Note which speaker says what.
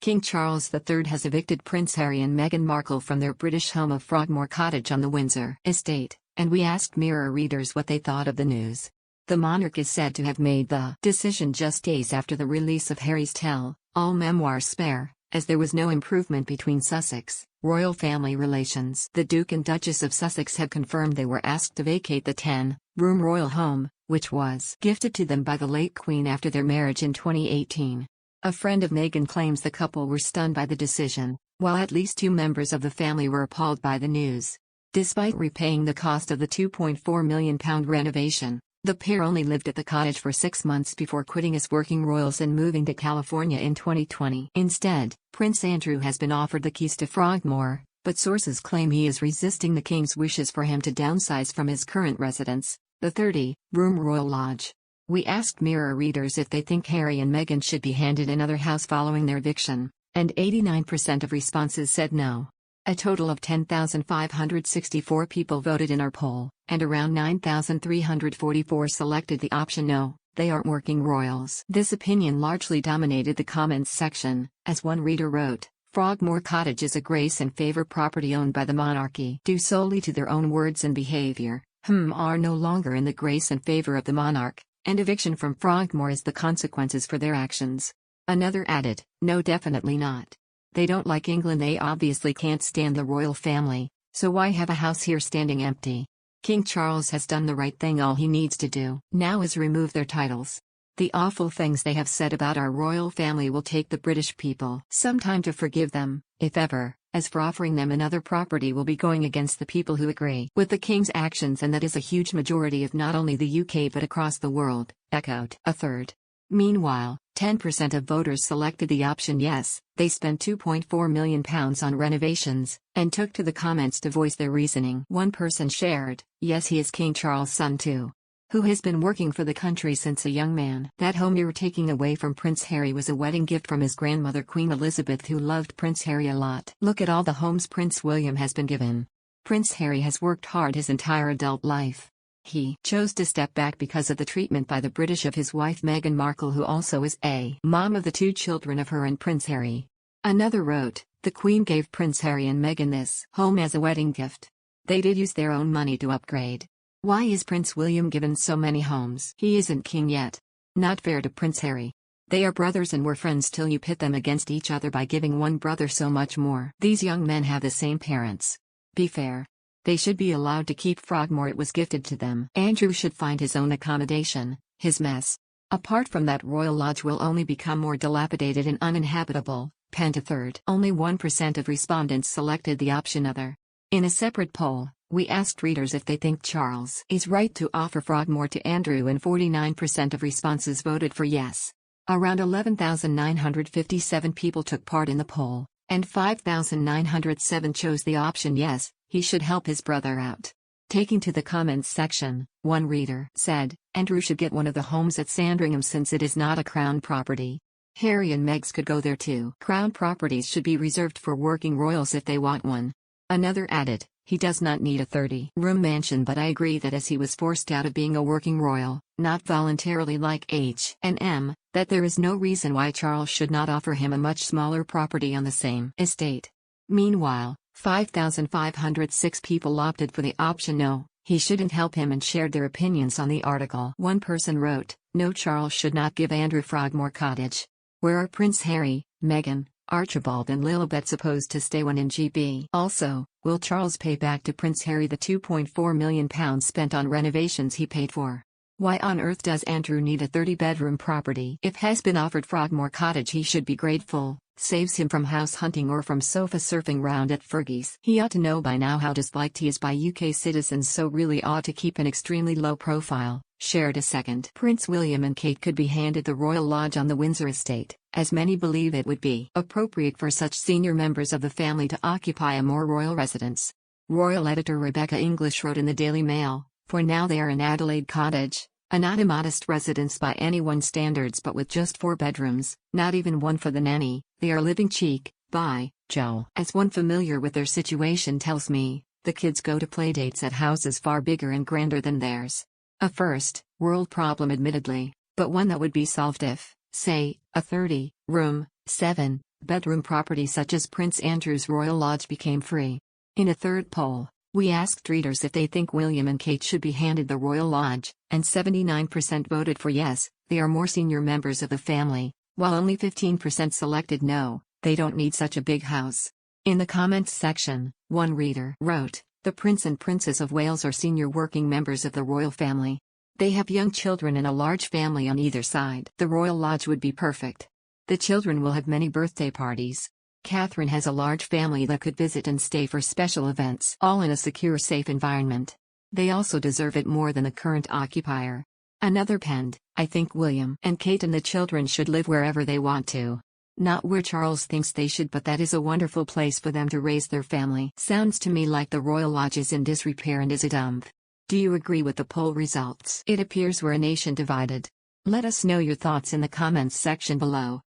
Speaker 1: King Charles III has evicted Prince Harry and Meghan Markle from their British home of Frogmore Cottage on the Windsor Estate, and we asked Mirror readers what they thought of the news. The monarch is said to have made the decision just days after the release of Harry's tell-all memoir Spare, as there was no improvement between Sussex royal family relations. The Duke and Duchess of Sussex have confirmed they were asked to vacate the 10-room royal home, which was gifted to them by the late Queen after their marriage in 2018. A friend of Meghan claims the couple were stunned by the decision, while at least two members of the family were appalled by the news. Despite repaying the cost of the £2.4 million renovation, the pair only lived at the cottage for 6 months before quitting as working royals and moving to California in 2020. Instead, Prince Andrew has been offered the keys to Frogmore, but sources claim he is resisting the King's wishes for him to downsize from his current residence, the 30-room Royal Lodge. We asked Mirror readers if they think Harry and Meghan should be handed another house following their eviction, and 89% of responses said no. A total of 10,564 people voted in our poll, and around 9,344 selected the option no, they aren't working royals. This opinion largely dominated the comments section, as one reader wrote, "Frogmore Cottage is a grace and favor property owned by the monarchy, due solely to their own words and behavior, are no longer in the grace and favor of the monarch, and eviction from Frogmore is the consequences for their actions." Another added, "No, definitely not. They don't like England, they obviously can't stand the royal family, so why have a house here standing empty? King Charles has done the right thing, all he needs to do now is remove their titles. The awful things they have said about our royal family will take the British people some time to forgive them, if ever, as for offering them another property will be going against the people who agree with the King's actions, and that is a huge majority of not only the UK but across the world," echoed a third. Meanwhile, 10% of voters selected the option yes. They spent £2.4 million on renovations, and took to the comments to voice their reasoning. One person shared, "Yes, he is King Charles' son too, who has been working for the country since a young man. That home you're taking away from Prince Harry was a wedding gift from his grandmother Queen Elizabeth, who loved Prince Harry a lot. Look at all the homes Prince William has been given. Prince Harry has worked hard his entire adult life. He chose to step back because of the treatment by the British of his wife Meghan Markle, who also is a mom of the 2 children of her and Prince Harry." Another wrote, "The Queen gave Prince Harry and Meghan this home as a wedding gift. They did use their own money to upgrade. Why is Prince William given so many homes? He isn't king yet. Not fair to Prince Harry. They are brothers and were friends till you pit them against each other by giving one brother so much more. These young men have the same parents. Be fair. They should be allowed to keep Frogmore, it was gifted to them. Andrew should find his own accommodation, his mess. Apart from that, Royal Lodge will only become more dilapidated and uninhabitable," penned a third. Only 1% of respondents selected the option other. In a separate poll, we asked readers if they think Charles is right to offer Frogmore to Andrew, and 49% of responses voted for yes. Around 11,957 people took part in the poll, and 5,907 chose the option yes. He should help his brother out. Taking to the comments section, one reader said, "Andrew should get one of the homes at Sandringham since it is not a crown property. Harry and Meghan could go there too. Crown properties should be reserved for working royals if they want one." Another added, "He does not need a 30-room mansion, but I agree that as he was forced out of being a working royal, not voluntarily like H&M, that there is no reason why Charles should not offer him a much smaller property on the same estate." Meanwhile, 5,506 people opted for the option no, he shouldn't help him, and shared their opinions on the article. One person wrote, "No, Charles should not give Andrew Frogmore Cottage. Where are Prince Harry, Meghan, Archibald and Lilibet supposed to stay when in GB? Also, will Charles pay back to Prince Harry the £2.4 million spent on renovations he paid for? Why on earth does Andrew need a 30-bedroom property? If has been offered Frogmore Cottage, he should be grateful. Saves him from house hunting or from sofa surfing round at Fergie's. He ought to know by now how disliked he is by UK citizens, so really ought to keep an extremely low profile," shared a second. Prince William and Kate could be handed the Royal Lodge on the Windsor Estate, as many believe it would be appropriate for such senior members of the family to occupy a more royal residence. Royal editor Rebecca English wrote in the Daily Mail, "For now they are in Adelaide Cottage, a not immodest residence by anyone's standards, but with just 4 bedrooms, not even one for the nanny. They are living cheek, by Joe. As one familiar with their situation tells me, the kids go to playdates at houses far bigger and grander than theirs. A first-world problem admittedly, but one that would be solved if, say, a 30-room, 7 Bedroom properties such as Prince Andrew's Royal Lodge became free. In a third poll, we asked readers if they think William and Kate should be handed the Royal Lodge, and 79% voted for yes, they are more senior members of the family, while only 15% selected no, they don't need such a big house. In the comments section, one reader wrote, "The Prince and Princess of Wales are senior working members of the royal family. They have young children and a large family on either side. The Royal Lodge would be perfect. The children will have many birthday parties. Catherine has a large family that could visit and stay for special events, all in a secure, safe environment. They also deserve it more than the current occupier." Another penned, "I think William and Kate and the children should live wherever they want to. Not where Charles thinks they should, but that is a wonderful place for them to raise their family. Sounds to me like the Royal Lodge is in disrepair and is a dump." Do you agree with the poll results? It appears we're a nation divided. Let us know your thoughts in the comments section below.